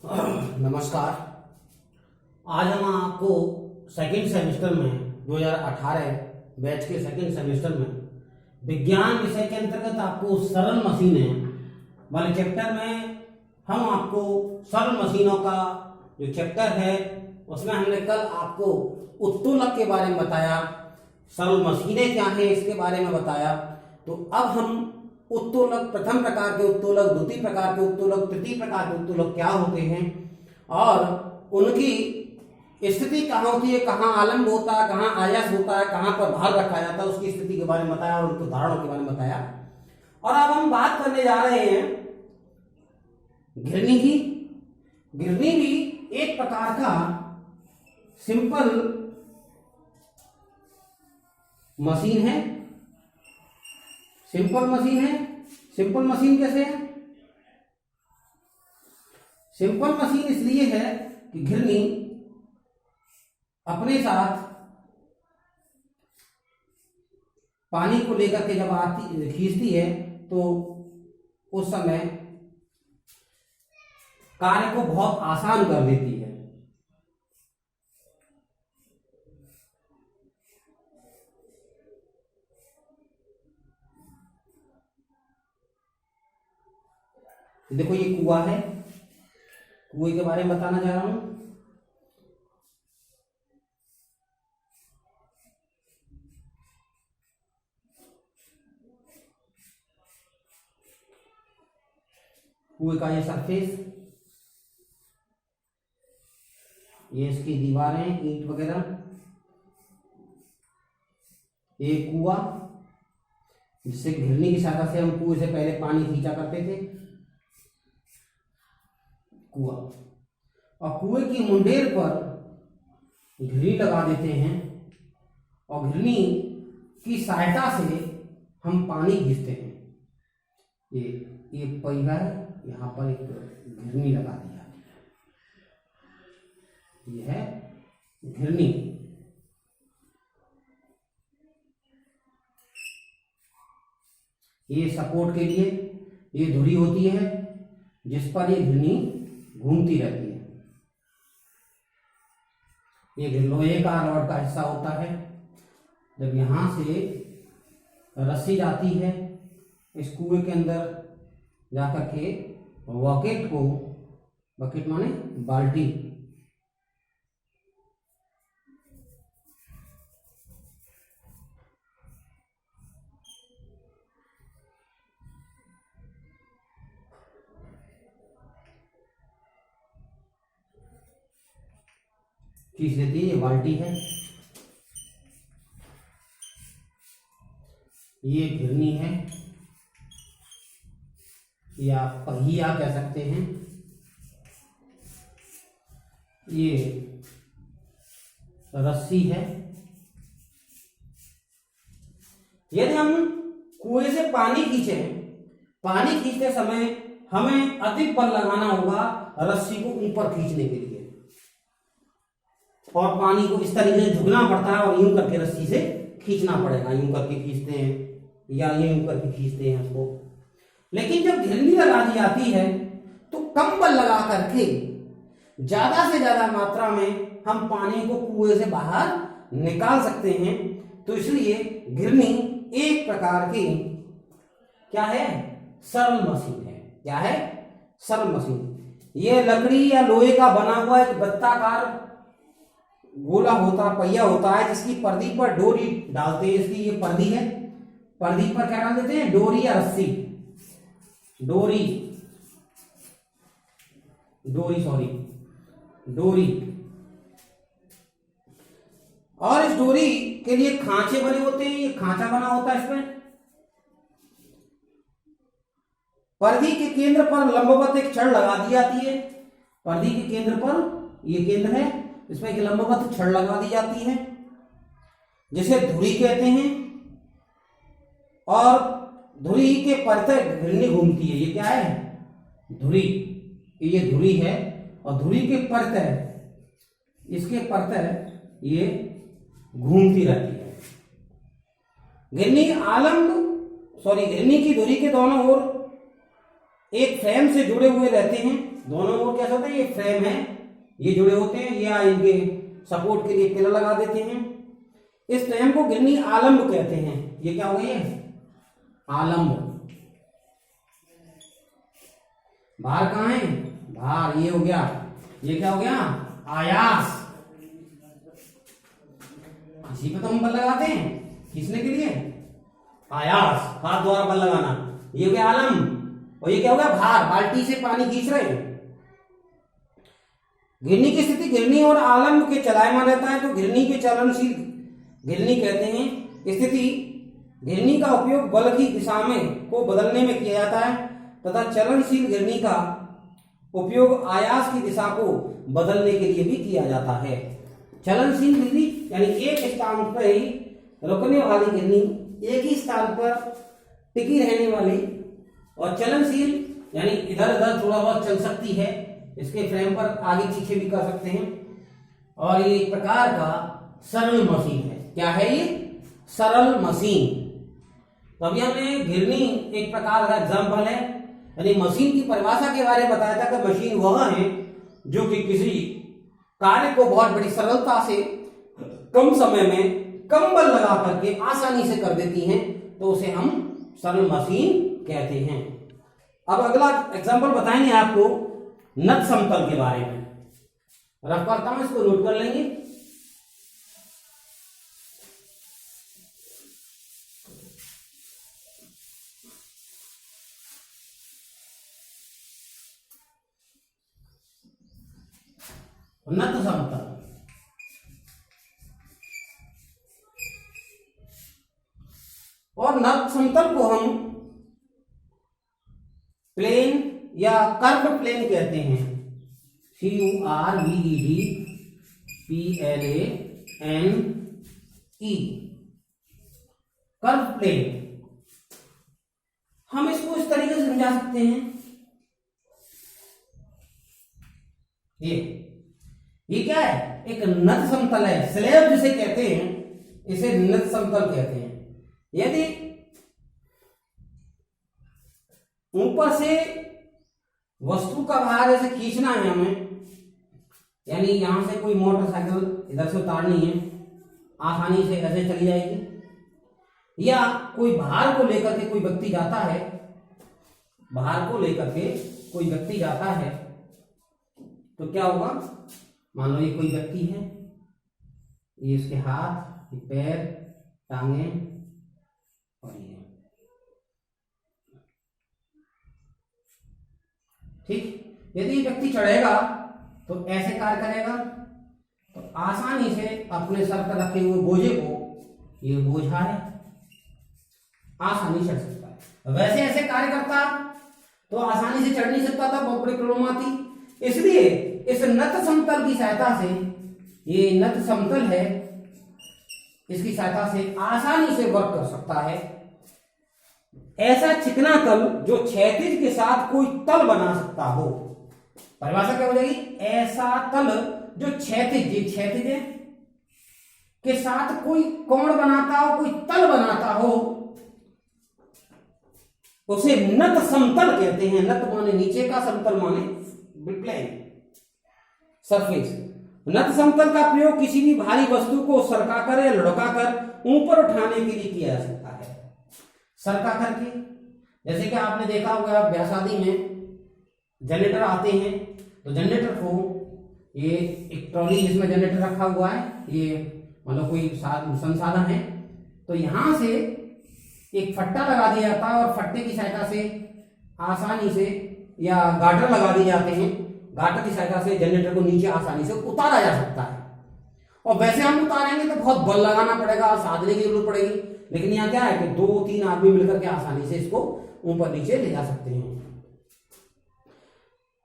नमस्कार। आज हम आपको सेकंड सेमेस्टर में 2018 बैच के सेकंड सेमेस्टर में विज्ञान विषय के अंतर्गत आपको सरल मशीनें वाले चैप्टर में हम आपको सरल मशीनों का जो चैप्टर है उसमें हमने कल आपको उत्तोलक के बारे में बताया, सरल मशीनें क्या हैं इसके बारे में बताया। तो अब हम उत्तोलक, प्रथम प्रकार के उत्तोलक, द्वितीय प्रकार के उत्तोलक, तृतीय प्रकार के उत्तोलक क्या होते हैं और उनकी स्थिति कहाँ होती है, कहाँ आलम्ब होता है, कहाँ आयस होता है, कहाँ पर भार रखा जाता है, उसकी स्थिति के बारे में बताया और उनके उदाहरणों के बारे में बताया। और अब हम बात करने जा रहे हैं घिरनी की। घिरनी भी एक प्रकार का सिंपल मशीन है। सिंपल मशीन है। सिंपल मशीन कैसे है? सिंपल मशीन इसलिए है कि घिरनी अपने साथ पानी को लेकर के जब आती खींचती है तो उस समय कार्य को बहुत आसान कर देती है। देखो ये कुआं है, कुएं के बारे में बताना चाह रहा हूं। कुएं का ये सरफेस, ये इसकी दीवारें, ईंट वगैरह, ये कुआं जिससे घिरनी की सहायता से हम कुएं से पहले पानी खींचा करते थे। कुआं, और कुएं की मुंडेर पर घिरनी लगा देते हैं और घिरनी की सहायता से हम पानी खींचते हैं। ये पहिया है, यहाँ पर एक घिरनी लगा दी जाती है, ये है घिरनी। ये सपोर्ट के लिए ये धुरी होती है जिस पर ये घिरनी घूमती रहती है। ये लोहे का रॉड का हिस्सा होता है। जब यहां से रस्सी जाती है इस कुएं के अंदर जाकर के बकेट को, बकेट माने बाल्टी, खींच लेती है। ये बाल्टी है, ये घिरनी है या पहिया कह सकते हैं। ये रस्सी है। यदि हम कुएं से पानी खींचे, पानी खींचते समय हमें अधिक बल लगाना होगा रस्सी को ऊपर खींचने के लिए, और पानी को इस तरीके से झुकना पड़ता है और यूं करके रस्सी से खींचना पड़ेगा। यूं करके खींचते हैं या यूं करके खींचते हैं उसको। लेकिन जब घिरनी लगा दी जाती है तो कम बल लगा करके ज्यादा से ज्यादा मात्रा में हम पानी को कुएं से बाहर निकाल सकते हैं। तो इसलिए घिरनी एक प्रकार की क्या है? सरल मशीन है। क्या है? सरल मशीन। यह लकड़ी या लोहे का बना हुआ एक वृत्ताकार गोला होता, पहिया होता है जिसकी पर्दी पर डोरी डालते हैं। इसकी ये पर्दी है, पर्दी पर क्या डाल देते हैं? डोरी या रस्सी, डोरी और इस डोरी के लिए खांचे बने होते हैं। ये खांचा बना होता है इसमें। पर्दी के केंद्र पर लंबवत एक छड़ लगा दी जाती है। पर्दी के केंद्र पर, ये केंद्र है, इसमें एक लंबवत छड़ लगा दी जाती है जिसे धुरी कहते हैं। और धुरी के परते घिरनी घूमती है। ये क्या है? धुरी। ये धुरी है और धुरी के परते, इसके परते ये घूमती रहती है। घिरनी की धुरी के दोनों ओर एक फ्रेम से जुड़े हुए रहते हैं, दोनों ओर कैसा होता है, ये फ्रेम है, ये जुड़े होते हैं, या इनके सपोर्ट के लिए पिलर लगा देते हैं। इस फ्रेम को गिरनी आलम्ब कहते हैं। ये क्या हो गया, ये आलम्ब। भार कहाँ है, भार ये हो गया। ये क्या हो गया, आयास। इसी पे तो हम बल लगाते हैं खींचने के लिए, आयास, हाथ द्वारा बल लगाना। ये हो गया आलम्ब। और ये क्या हो गया, भार, बाल्टी से पानी खींच रहे हैं। गिरनी की स्थिति गिरनी और आलम्ब के चलायमान रहता है, तो गिरनी के चलनशील गिरनी कहते हैं। स्थिति गिरनी का उपयोग बल की दिशा में को बदलने में किया जाता है, तथा चलनशील गिरनी का उपयोग आयास की दिशा को बदलने के लिए भी किया जाता है। चलनशील गिरनी यानी एक स्थान पर ही रुकने वाली गिरनी, एक ही स्थान पर टिकी रहने वाली, और चलनशील यानी इधर उधर थोड़ा बहुत चल सकती है, इसके फ्रेम पर आगे पीछे भी कर सकते हैं। और ये एक प्रकार का सरल मशीन है। क्या है ये, सरल मशीन। तो अभी हमने गिरनी एक प्रकार का एग्जाम्पल है, यानी मशीन की परिभाषा के बारे में बताया था कि मशीन वह है जो कि किसी कार्य को बहुत बड़ी सरलता से कम समय में कम बल लगा करके आसानी से कर देती हैं, तो उसे हम सरल मशीन कहते हैं। अब अगला एग्जाम्पल बताएंगे आपको नत समतल के बारे में। रफ करता हूं, इसको नोट कर लेंगे। नत समतल, और नत समतल को हम प्लेन या कर्व प्लेन कहते हैं। CURVED curve plane. हम इसको इस तरीके से समझा सकते हैं, ये क्या है, एक नत समतल है, स्लैब जिसे कहते हैं, इसे नत समतल कहते हैं। यदि ऊपर से वस्तु का भार ऐसे खींचना है हमें, यानी यहां से कोई मोटरसाइकिल इधर से उतारनी है, आसानी से ऐसे चली जाएगी। या कोई भार को लेकर के कोई व्यक्ति जाता है, भार को लेकर के कोई व्यक्ति जाता है, तो क्या होगा, मान लो ये कोई व्यक्ति है, ये इसके हाथ, ये पैर, टांगे और ये, ठीक। यदि ये व्यक्ति चढ़ेगा तो ऐसे कार्य करेगा, तो आसानी से अपने सर पर रखे हुए बोझे को, ये बोझा है, आसानी से चढ़ सकता है। वैसे ऐसे कार्य करता तो आसानी से चढ़ नहीं सकता था, बहुत बड़ी प्रॉब्लम आती। इसलिए इस नत समतल की सहायता से, ये नत समतल है, इसकी सहायता से आसानी से वर्क कर सकता है। ऐसा चिकना तल जो क्षैतिज के साथ कोई तल बना सकता हो। परिभाषा क्या हो जाएगी, ऐसा तल जो क्षैतिज के साथ कोई कोण बनाता हो, कोई तल बनाता हो, उसे नत समतल कहते हैं। नत माने नीचे का, समतल माने प्लेन सरफेस। नत समतल का प्रयोग किसी भी भारी वस्तु को सरकाकर या लुढ़काकर ऊपर उठाने के लिए किया जा सकता है। सरका करके, जैसे कि आपने देखा होगा ब्याह शादी में जनरेटर आते हैं, तो जनरेटर को ये एक ट्रॉली जिसमें जनरेटर रखा हुआ है, ये मतलब कोई संसाधन है, तो यहां से एक फट्टा लगा दिया जाता है, और फट्टे की सहायता से आसानी से, या गार्डर लगा दिए जाते हैं, गार्डर की सहायता से जनरेटर को नीचे आसानी से उतारा जा सकता है। और वैसे हम उतारेंगे तो बहुत बल लगाना पड़ेगा, साधने की जरूरत पड़ेगी, लेकिन यहाँ क्या है कि 2-3 आदमी मिलकर के आसानी से इसको ऊपर नीचे ले जा सकते हैं।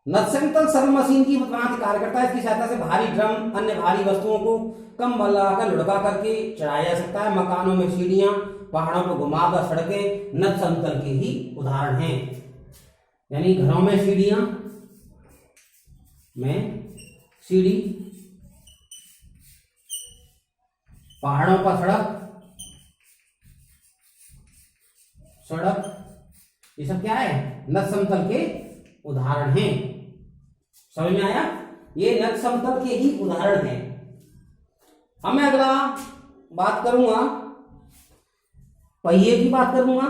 नत समतल सरल मशीन की भांति कार्य करता है। इसकी सहायता से भारी ड्रम, अन्य भारी वस्तुओं को कम बल लगाकर लुढ़का करके चढ़ाया जा सकता है। मकानों में सीढ़ियां, पहाड़ों पर घुमावदार सड़कें नत समतल के ही उदाहरण हैं। यानी घरों में सीढ़ियां, सीढ़ी, पहाड़ों पर सड़क, ये सब क्या है, नत समतल के उदाहरण हैं। समझ में आया, ये नत समतल के ही उदाहरण हैं। अब मैं अगला बात करूंगा, पहिए की बात करूंगा।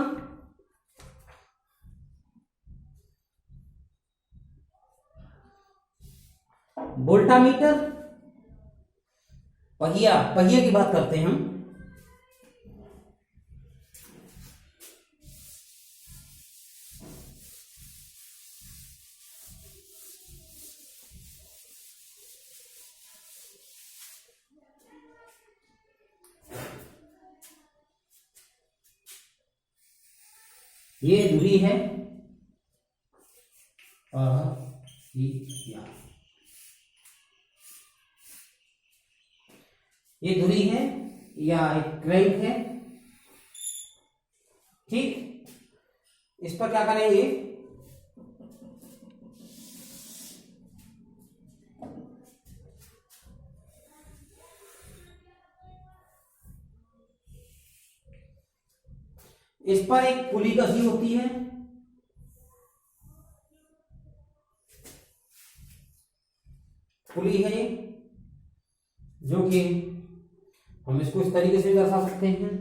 वोल्टामीटर, पहिए की बात करते हैं हम। ये धुरी है और ये धुरी है या एक क्रैंक है। ठीक, इस पर क्या करेंगे, इस पर एक पुली कसी होती है। पुली है जो कि हम इसको इस तरीके से दर्शा सकते हैं।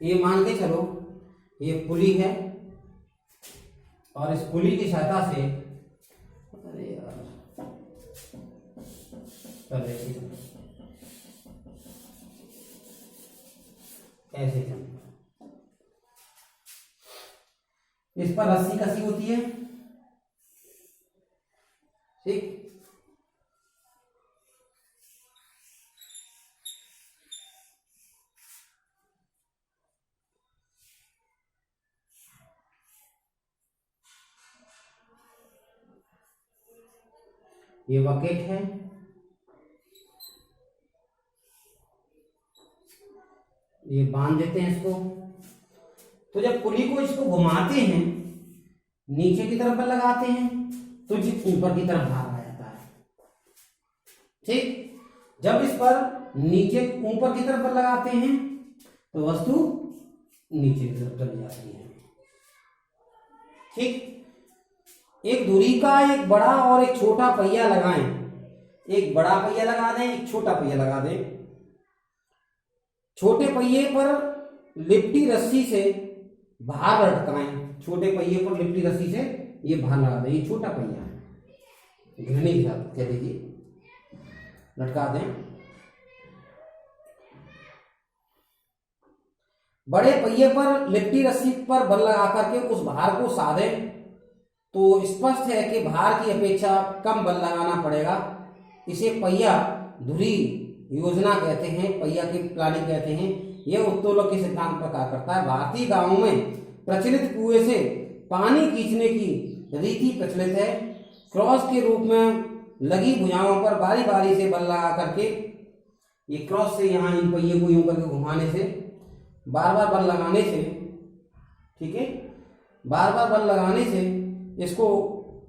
ये मान के चलो ये पुली है और इस पुली की सहायता से, अरे यार ऐसे इस पर रस्सी कसी होती है। ठीक, ये बकेट है, ये बांध देते हैं इसको। तो जब पुली को इसको घुमाते हैं, नीचे की तरफ पर लगाते हैं, तो जी ऊपर की तरफ भार आ जाता है। ठीक, जब इस पर नीचे ऊपर की तरफ पर लगाते हैं तो वस्तु नीचे की तरफ चली जाती है। ठीक, एक धुरी का एक बड़ा और एक छोटा पहिया लगाएं। एक बड़ा पहिया लगा दें, एक छोटा पहिया लगा दें। छोटे पहिए पर लिपटी रस्सी से भार लटकाएं। छोटे पहिए पर लिपटी रस्सी से ये भार लगा दें। ये छोटा पहिया है, घिरनी के साथ कह दीजिए, लटका दें। बड़े पहिए पर लिपटी रस्सी पर बल लगा करके उस भार को साधें तो स्पष्ट है कि भार की अपेक्षा कम बल लगाना पड़ेगा। इसे पहिया धुरी योजना कहते हैं, पहिया की प्लानिंग कहते हैं। यह उत्तोलक के सिद्धांत पर कार्य करता है। भारतीय गांवों में प्रचलित कुएं से पानी खींचने की रीति प्रचलित है। क्रॉस के रूप में लगी भुजाओं पर बारी बारी से बल लगा करके, ये क्रॉस से यहाँ इन पहिए को यूं करके घुमाने से, बार बार बल लगाने से, ठीक है, बार बार बल लगाने से इसको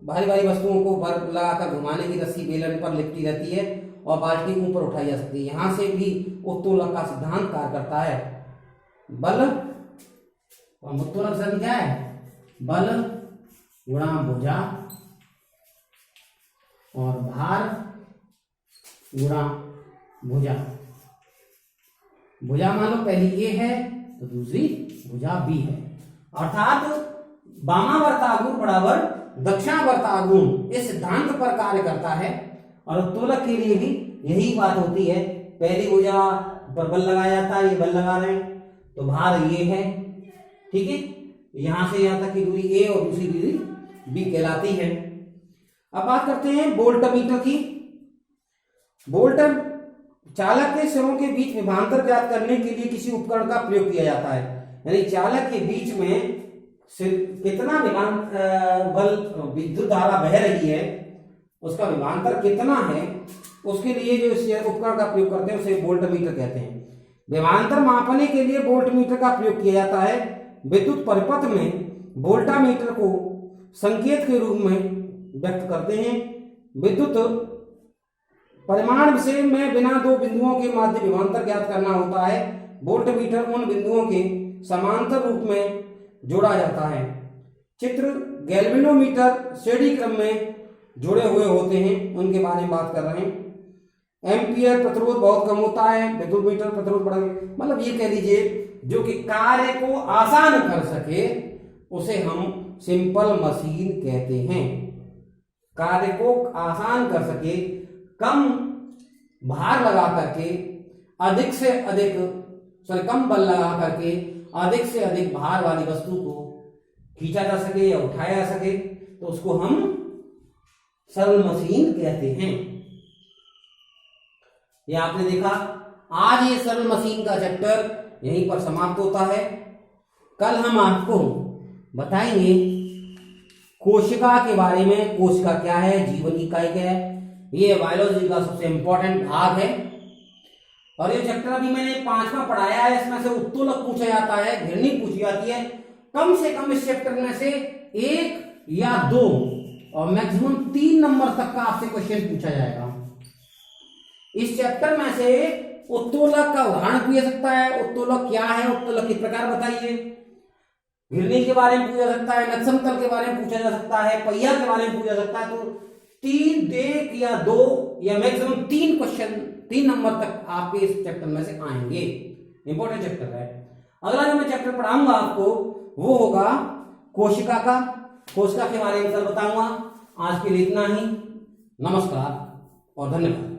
भारी भारी वस्तुओं को बल लगाकर घुमाने की रस्सी बेलन पर लिपटी रहती है और बाल्टी ऊपर उठाई जा सकती है। यहां से भी उत्तोलक का सिद्धांत कार्य करता है। बल, उत्तोलक शब्द क्या है, बल गुणा भुजा और भार गुणा भुजा। भुजा मान लो पहली ए है तो दूसरी भुजा बी है, अर्थात वामावर्तागुण बराबर दक्षिणावर्तागुण इस सिद्धांत पर कार्य करता है। और उत्तोलक के लिए भी यही बात होती है। पहली भुजा पर बल लगाया जाता है, ये बल लगा रहे हैं तो भार ये है। ठीक है, यहां से यहां तक की दूरी ए और दूसरी दूरी बी कहलाती है। अब बात करते हैं वोल्टमीटर की। वोल्ट चालक के सिरों के बीच विभवांतर ज्ञात करने के लिए किसी उपकरण का प्रयोग किया जाता है। यानी चालक के बीच में कितना बल विद्युत धारा बह रही है, उसका विभवांतर कितना है, उसके लिए जो इस उपकरण का प्रयोग करते हैं उसे वोल्टमीटर कहते हैं। विभवांतर मापने के लिए वोल्टमीटर का प्रयोग किया जाता है। विद्युत परिपथ में वोल्टामीटर को संकेत के रूप में व्यक्त करते हैं। विद्युत परिमाण विषय में बिना दो बिंदुओं के मध्य विभवांतर ज्ञात करना होता है। वोल्टमीटर उन बिंदुओं के समांतर रूप में जोड़ा जाता है। चित्र गैल्वेनोमीटर श्रेणी क्रम में जुड़े हुए होते हैं, उनके बारे में बात कर रहे हैं। एम्पियर प्रतिरोध बहुत कम होता है, विद्युत मीटर प्रतिरोध बड़ा, मतलब ये कह लीजिए जो कि कार्य को आसान कर सके उसे हम सिंपल मशीन कहते हैं। कार्य को आसान कर सके, कम भार लगा करके अधिक से अधिक कम बल लगा करके अधिक से अधिक भार वाली वस्तु को खींचा जा सके या उठाया जा सके, तो उसको हम सरल मशीन कहते हैं। ये आपने देखा। आज ये सरल मशीन का चैप्टर यहीं पर समाप्त होता है। कल हम आपको बताएंगे कोशिका के बारे में। कोशिका क्या है, जीवन इकाई क्या है, ये बायोलॉजी का सबसे इंपॉर्टेंट भाग है। और ये चैप्टर अभी मैंने 5वां पढ़ाया है, इसमें से उत्तोलक पूछा जाता है, घिरनी पूछी जाती है। कम से कम इस चैप्टर में से 1 या 2 और मैक्सिमम 3 नंबर तक का आपसे क्वेश्चन पूछा जाएगा। इस चैप्टर में से उत्तोलक का उदाहरण पूछा सकता है, उत्तोलक क्या है, उत्तोलक के प्रकार बताइए, घिरनी के बारे में पूछा सकता है, नक्षमतल के बारे में पूछा जा सकता है, पहिया के बारे में पूछा जा सकता है। तो 1 या 2 या मैक्सिमम 3 क्वेश्चन 3 नंबर तक आपके इस चैप्टर में से आएंगे। इंपॉर्टेंट चैप्टर है। अगला जो मैं चैप्टर पढ़ाऊंगा आपको वो होगा कोशिका का। कोशिका के बारे में सर बताऊंगा। आज के लिए इतना ही। नमस्कार और धन्यवाद।